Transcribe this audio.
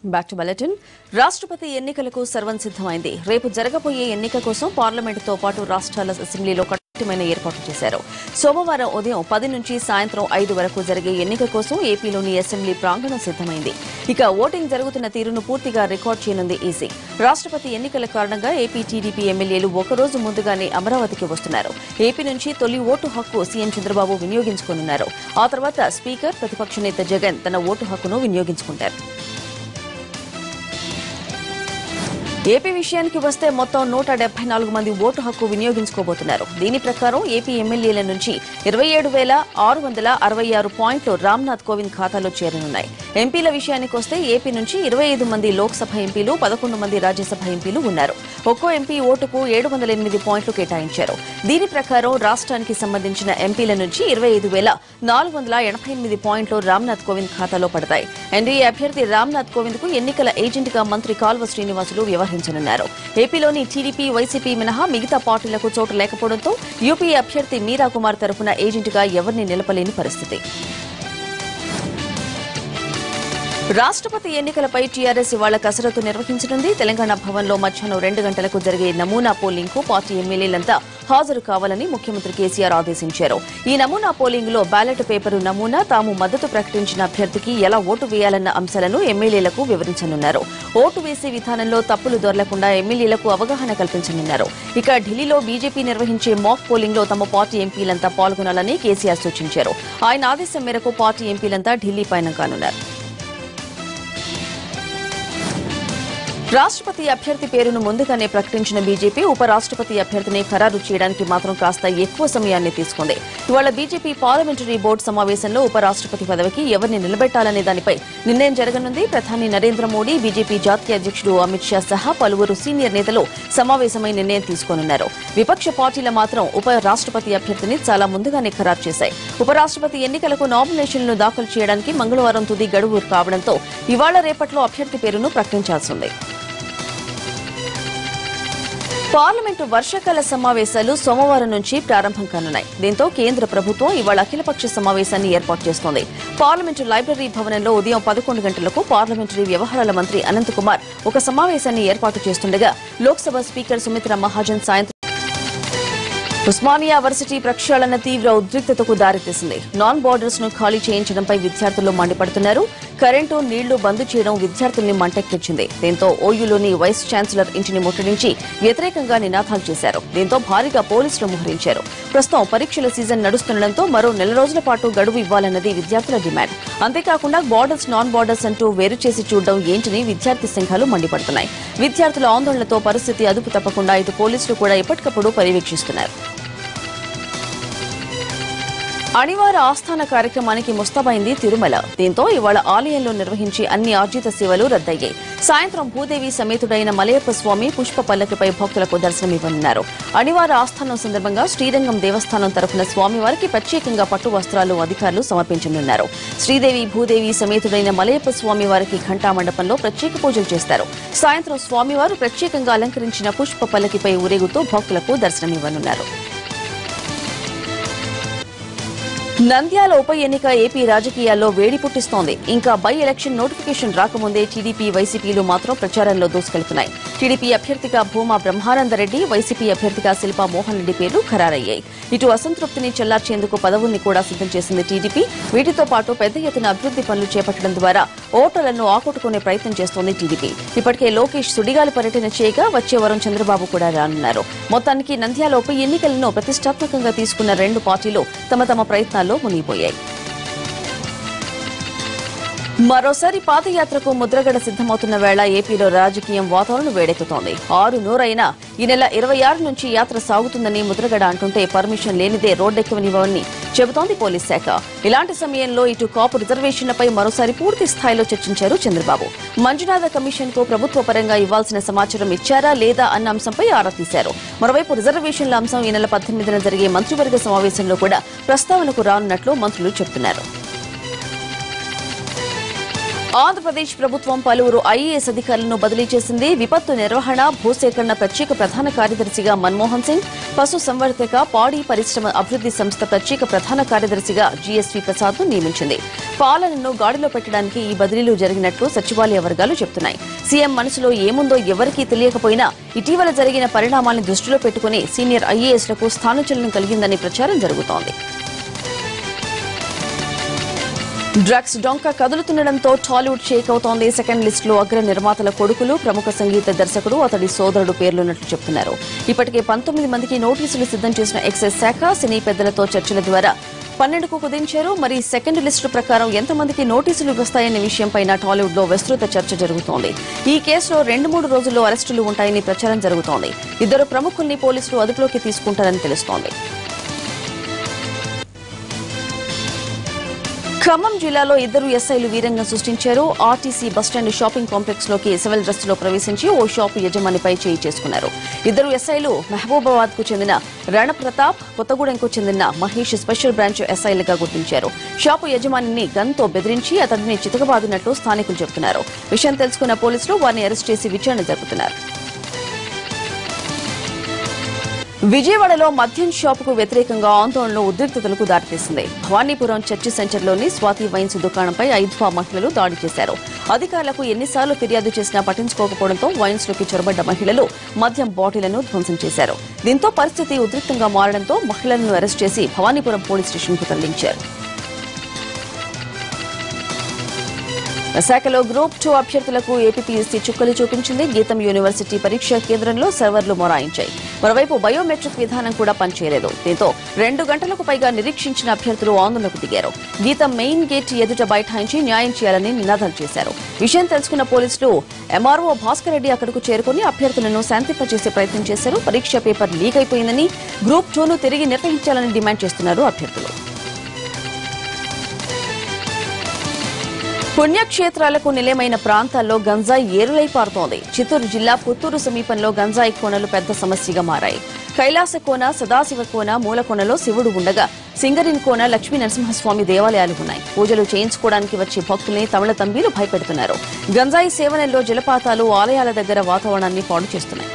Back to bulletin. రాష్ట్రపతి ఎన్నికలకు సర్వం సిద్దమైంది. రేపు జరగబోయే ఎన్నిక కోసం పార్లమెంటుతో పాటు రాష్ట్రాల అసెంబ్లీలో కట్టుదిట్టమైన ఏర్పాట్లు చేశారు. సోమవారం ఉదయం 10 నుంచి సాయంత్రం 5 వరకు జరిగే ఎన్నిక కోసం ఏపీలోని అసెంబ్లీ ప్రాంగణం సిద్దమైంది. ఇక ఓటింగ్ జరుగుతున్న తీరును పూర్తిగా రికార్డు చేయనుంది ఈసీ. రాష్ట్రపతి ఎన్నికల కారణంగా ఏపీ టీడీపీ ఎమ్మెల్యేలు ఒకరోజు ముందుగానే అమరావతికి వస్తున్నారు. ఏపీ నుంచి తొలి ఓటు హక్కు సీఎం చంద్రబాబు వినియోగించుకోనున్నారు. ఆ తర్వాత స్పీకర్, ప్రతిపక్ష నేత జగన్ తన ఓటు హక్కును వినియోగించుకుంటారు. ఏపీ విషయానికి వస్తే మొత్తం 174 మంది ఓటు హక్కు వినియోగించుకోబోతున్నారు. దీని ప్రకారం ఏపీ ఎమ్మెల్యేల నుంచి 27,666 పాయింట్లు రామ్నాథ్ కోవింద్ ఖాతాలో చేరనున్నాయి. ఎంపీల విషయానికి వస్తే ఏపీ నుంచి 25 మంది లోక్సభ ఎంపీలు, 11 మంది రాజ్యసభ ఎంపీలు ఉన్నారు. ఒక్కో ఎంపీ ఓటుకు 708 పాయింట్లు కేటాయించారు. దీని ప్రకారం రాష్ట్రానికి సంబంధించిన ఎంపీల నుంచి 25,488 పాయింట్లు రామ్నాథ్ కోవింద్ ఖాతాలో పడతాయి. ఎన్డీఏ అభ్యర్థి రామ్నాథ్ కోవింద్ కు ఎన్నికల ఏజెంట్ గా మంత్రి కాల్వ శ్రీనివాసులు వ్యవహరించనున్నారు. ఏపీలోని టీడీపీ, వైసీపీ మినహా మిగతా పార్టీలకు చోటు లేకపోవడంతో యూపీ అభ్యర్థి మీరా కుమార్ తరఫున ఏజెంట్ గా ఎవరిని నిలపలేని పరిస్థితి. రాష్ట్రపతి ఎన్నికలపై టీఆర్ఎస్ ఇవాళ కసరత్తు నిర్వహించనుంది. తెలంగాణ భవన్లో మధ్యాహ్నం 2 గంటలకు జరిగే నమూనా పోలింగ్ కు పార్టీ ఎమ్మెల్యేలంతా హాజరు కావాలని ముఖ్యమంత్రి కేసీఆర్ ఆదేశించారు. ఈ నమూనా పోలింగ్ లో బ్యాలెట్ పేపరు నమూనా, తాము మద్దతు ప్రకటించిన అభ్యర్థికి ఎలా ఓటు వేయాలన్న అంశాలను ఎమ్మెల్యేలకు వివరించనున్నారు. ఓటు వేసే విధానంలో తప్పులు దొరలకుండా ఎమ్మెల్యేలకు అవగాహన కల్పించనున్నారు. ఇక ఢిల్లీలో బీజేపీ నిర్వహించే మాక్ పోలింగ్ లో తమ పార్టీ ఎంపీలంతా పాల్గొనాలని కేసీఆర్ సూచించారు. ఆయన ఆదేశం మేరకు పార్టీ ఎంపీలంతా ఢిల్లీ పయనం కానున్నారు. రాష్ట్రపతి అభ్యర్థి పేరును ముందుగానే ప్రకటించిన బీజేపీ ఉపరాష్ట్రపతి అభ్యర్థిని ఖరారు చేయడానికి మాత్రం కాస్త ఎక్కువ సమయాన్ని తీసుకుంది. ఇవాళ బీజేపీ పార్లమెంటరీ బోర్డు సమావేశంలో ఉపరాష్ట్రపతి పదవికి ఎవరిని నిలబెట్టాలనే దానిపై నిర్ణయం జరగనుంది. ప్రధాని నరేంద్ర మోడీ, బీజేపీ జాతీయ అధ్యక్షుడు అమిత్ షా సహా పలువురు సీనియర్ నేతలు సమావేశమై నిర్ణయం తీసుకోనున్నారు. విపక్ష పార్టీలు మాత్రం ఉపరాష్ట్రపతి అభ్యర్థిని చాలా ముందుగానే ఖరారు చేశాయి. ఉపరాష్ట్రపతి ఎన్నికలకు నామినేషన్లను దాఖలు చేయడానికి మంగళవారం తుది గడువు కావడంతో ఇవాళ రేపట్లో అభ్యర్థి పేరును ప్రకటించాల్సింది. పార్లమెంటు వర్షాకాల సమావేశాలు సోమవారం నుంచి ప్రారంభం కానున్నాయి. దీంతో కేంద్ర ప్రభుత్వం ఇవాళ అఖిలపక్ష సమావేశాన్ని ఏర్పాటు చేస్తోంది. పార్లమెంటు లైబ్రరీ భవనంలో ఉదయం 11 గంటలకు పార్లమెంటరీ వ్యవహారాల మంత్రి అనంత్ కుమార్ ఒక సమావేశాన్ని ఏర్పాటు చేస్తుండగా లోక్సభ స్పీకర్ సుమిత్రా మహాజన్ సాయంత్రం ఉస్మానియా వర్సిటీ ప్రక్షాళన తీవ్ర ఉద్రిక్తతకు దారితీసింది. నాన్ బోర్డర్స్ ను ఖాళీ చేయించడంపై విద్యార్థులు మండిపడుతున్నారు. కరెంటు, నీళ్లు బంద్ చేయడం విద్యార్థుల్ని మంటెక్కించింది. దీంతో ఓయూలోని వైస్ ఛాన్సలర్ ఇంటిని ముట్టడించి వ్యతిరేకంగా నినాదాలు చేశారు. దీంతో భారీగా పోలీసులు మోహరించారు. ప్రస్తుతం పరీక్షల సీజన్ నడుస్తుండటంతో మరో 4 రోజుల పాటు గడువు ఇవ్వాలన్నది విద్యార్థుల డిమాండ్. అంతేకాకుండా బోర్డర్స్, నాన్ బోర్డర్స్ అంటూ వేరు చేసి చూడడం ఏంటని విద్యార్థి సంఘాలు మండిపడుతున్నాయి. విద్యార్థుల ఆందోళనతో పరిస్థితి అదుపు తప్పకుండా ఇటు పోలీసులు కూడా ఎప్పటికప్పుడు పర్యవేక్షిస్తున్నారు. అణివార ఆస్థాన కార్యక్రమానికి ముస్తాబైంది తిరుమల. దీంతో ఇవాళ ఆలయంలో నిర్వహించే అన్ని ఆర్జిత సేవలు రద్దయ్యాయి. సాయంత్రం భూదేవి సమేతుడైన మలయప్ప స్వామి పుష్ప పల్లకిపై భక్తులకు దర్శనమివ్వనున్నారు. అణివార ఆస్థానం సందర్భంగా శ్రీరంగం దేవస్థానం తరఫున స్వామివారికి ప్రత్యేకంగా పట్టు వస్త్రాలు అధికారులు సమర్పించనున్నారు. శ్రీదేవి, భూదేవి సమేతుడైన మలయప్ప స్వామివారికి ఘంటా మండపంలో ప్రత్యేక పూజలు చేస్తారు. సాయంత్రం స్వామివారు ప్రత్యేకంగా అలంకరించిన పుష్ప పల్లకిపై ఊరేగుతూ భక్తులకు దర్శనమివ్వనున్నారు. నంద్యాల ఉప ఎన్నిక ఏపీ రాజకీయాల్లో వేడి పుట్టిస్తోంది. ఇంకా బై ఎలక్షన్ నోటిఫికేషన్ రాకముందే టీడీపీ, వైసీపీలు మాత్రం ప్రచారంలో దూసుకెళ్తున్నాయి. టీడీపీ అభ్యర్థిగా భూమా బ్రహ్మానందరెడ్డి, వైసీపీ అభ్యర్థిగా శిల్పా మోహన్ రెడ్డి పేర్లు ఖరారయ్యాయి. ఇటు అసంతృప్తిని చల్లార్చేందుకు పదవుల్ని కూడా సిద్దం చేసింది టీడీపీ. వీటితో పాటు పెద్ద ఎత్తున అభివృద్ది పనులు చేపట్టడం ద్వారా ఓటర్లను ఆకట్టుకునే ప్రయత్నం చేస్తోంది టీడీపీ. ఇప్పటికే లోకేష్ సుడిగాలి పర్యటన చేయగా వచ్చే వారం చంద్రబాబు కూడా రానున్నారు. మొత్తానికి నంద్యాల ఉప ఎన్నికలను ప్రతిష్టాత్మకంగా తీసుకున్న 2 పార్టీలు తమ ప్రయత్నాలు మునిగిపోయాయి. మరోసారి పాదయాత్రకు ముద్రగడ సిద్దమవుతున్న వేళ ఏపీలో రాజకీయం వాతావరణం వేడెక్కుతోంది. 6 నూరైనా ఈ నెల 26 నుంచి యాత్ర సాగుతుందని ముద్రగడ అంటుంటే పర్మిషన్ లేనిదే రోడ్డెక్కనివ్వని చెబుతోంది పోలీస్ శాఖ. ఇలాంటి సమయంలో ఇటు కాపు రిజర్వేషన్లపై మరోసారి పూర్తి స్థాయిలో చర్చించారు చంద్రబాబు. మంజునాథ కమిషన్ కు ప్రభుత్వ పరంగా ఇవ్వాల్సిన సమాచారం ఇచ్చారా లేదా అన్న అంశంపై ఆరా తీశారు. మరోవైపు రిజర్వేషన్ల అంశం ఈ నెల 18న జరిగే మంత్రివర్గ సమావేశంలో కూడా ప్రస్తావనకు రానున్నట్లు మంత్రులు చెబుతున్నారు. ఆంధ్రప్రదేశ్ ప్రభుత్వం పలువురు ఐఏఎస్ అధికారులను బదిలీ చేసింది. విపత్తు నిర్వహణ, భూసేకరణ ప్రత్యేక ప్రధాన కార్యదర్శిగా మన్మోహన్ సింగ్, పశు సంవర్ధక పాడి పరిశ్రమ అభివృద్ది సంస్థ ప్రత్యేక ప్రధాన కార్యదర్శిగా జీఎస్వీ ప్రసాద్ ను నియమించింది. పాలనను గాడిలో పెట్టడానికి ఈ బదిలీలు జరిగినట్లు సచివాలయ వర్గాలు చెబుతున్నాయి. సీఎం మనసులో ఏముందో ఎవరికీ తెలియకపోయినా ఇటీవల జరిగిన పరిణామాలను దృష్టిలో పెట్టుకుని సీనియర్ ఐఏఎస్లకు స్థానచలనం కలిగిందని ప్రచారం జరుగుతోంది. డ్రగ్స్ డొంక కదులుతుండటంతో టాలీవుడ్ షేక్ అవుతోంది. సెకండ్ లిస్ట్ లో అగ్ర నిర్మాతల కొడుకులు, ప్రముఖ సంగీత దర్శకుడు, అతడి సోదరుడు పేర్లున్నట్లు చెబుతున్నారు. ఇప్పటికే 19 మందికి నోటీసులు సిద్దం చేసిన ఎక్సైజ్ శాఖ సినీ పెద్దలతో చర్చల ద్వారా 12కు కుదించారు. మరి సెకండ్ లిస్టు ప్రకారం ఎంతమందికి నోటీసులు వస్తాయనే విషయంపై టాలీవుడ్ లో విస్తృత చర్చ జరుగుతోంది. ఈ కేసులో 2-3 రోజుల్లో అరెస్టులు ఉంటాయని ప్రచారం జరుగుతోంది. 2 ప్రముఖుల్ని పోలీసులు అదుపులోకి తీసుకుంటారని తెలుస్తోంది. ఖమ్మం జిల్లాలో 2 ఎస్ఐలు వీరంగం సృష్టించారు. ఆర్టీసీ బస్టాండ్ షాపింగ్ కాంప్లెక్స్ లోకి సివిల్ డ్రెస్ లో ప్రవేశించి ఓ షాపు యజమానిపై చేయి చేసుకున్నారు. 2 ఎస్ఐలు మహబూబాబాద్ కు చెందిన రణప్రతాప్, కొత్తగూడెంకు చెందిన మహేష్ స్పెషల్ బ్రాంచ్ ఎస్ఐలుగా గుర్తించారు. షాపు యజమానిని గన్తో బెదిరించి అతడిని చితకబాదినట్లు స్థానికులు చెబుతున్నారు. విషయం తెలుసుకున్న పోలీసులు వారిని అరెస్ట్ చేసి విచారణ జరుపుతున్నారు. విజయవాడలో మద్యం షాపుకు వ్యతిరేకంగా ఆందోళనలు ఉద్రిక్తతలకు దారితీసింది. భవానీపురం చర్చి సెంటర్లోని స్వాతి వైన్స్ దుకాణంపై 5 మహిళలు దాడి చేశారు. అధికారులకు ఎన్నిసార్లు ఫిర్యాదు చేసినా పట్టించుకోకపోవడంతో వైన్స్ లోకి చొరబడ్డ మహిళలు మద్యం బాటిళ్లను ధ్వంసం చేశారు. దీంతో పరిస్థితి ఉద్రిక్తంగా మారడంతో మహిళలను అరెస్ట్ చేసి భవానీపురం పోలీస్ స్టేషన్ కు తరలించారు. విశాఖలో గ్రూప్ 2 అభ్యర్థులకు ఏపీపీఎస్సీ చుక్కలు చూపించింది. గీతం యూనివర్సిటీ పరీక్షా కేంద్రంలో సర్వర్లు మొరాయించాయి. మరోవైపు బయోమెట్రిక్ విధానం కూడా పనిచేయలేదు. దీంతో 2 గంటలకు పైగా నిరీక్షించిన అభ్యర్థులు ఆందోళనకు దిగారు. గీతం మెయిన్ గేట్ ఎదుట బైఠాయించి న్యాయం చేయాలని నినాదాలు చేశారు. విషయం తెలుసుకున్న పోలీసులు ఎంఆర్ఓ భాస్కర్ రెడ్డి అక్కడకు చేరుకుని అభ్యర్థులను శాంతింపజేసే ప్రయత్నం చేశారు. పరీక్ష పేపర్ లీక్ అయిపోయిందని, గ్రూప్ 2ను తిరిగి నిర్వహించాలని డిమాండ్ చేస్తున్నారు అభ్యర్థులు. పుణ్యక్షేత్రాలకు నిలయమైన ప్రాంతాల్లో గంజాయి ఏరులై పారుతోంది. చిత్తూరు జిల్లా పుత్తూరు సమీపంలో గంజాయి కోనలు పెద్ద సమస్యగా మారాయి. కైలాస కోన, సదాశివ కోన, మూలకోనలో శివుడు ఉండగా సింగరిన్ కోన, లక్ష్మీ నరసింహస్వామి దేవాలయాలు ఉన్నాయి. పూజలు చేయించుకోవడానికి వచ్చే భక్తుల్ని తమిళ తంబీలు భయపెడుతున్నారు. గంజాయి సేవనంలో జలపాతాలు ఆలయాల దగ్గర వాతావరణాన్ని పాడు చేస్తున్నాయి.